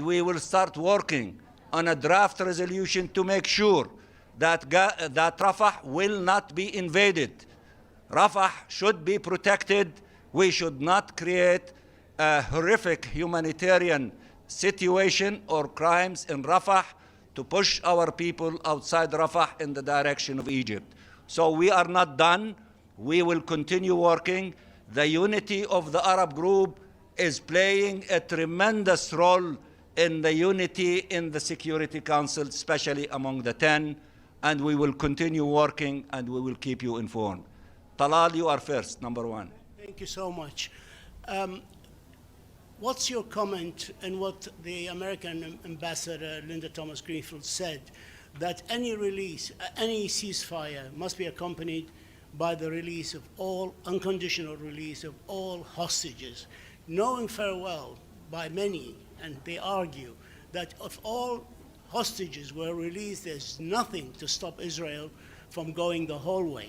We will start working on a draft resolution to make sure that Rafah will not be invaded. Rafah should be protected. We should not create a horrific humanitarian situation or crimes in Rafah to push our people outside Rafah in the direction of Egypt. So we are not done. We will continue working. The unity of the Arab group is playing a tremendous role in the unity in the Security Council, especially among the 10, and we will continue working and we will keep you informed. Talal, you are first, number one. Thank you so much. What's your comment on what the American ambassador, Linda Thomas-Greenfield, said, that any release, any ceasefire must be accompanied by the release of all, unconditional release of all hostages, knowing very well by many, and they argue, that if all hostages were released, there's nothing to stop Israel from going the whole way.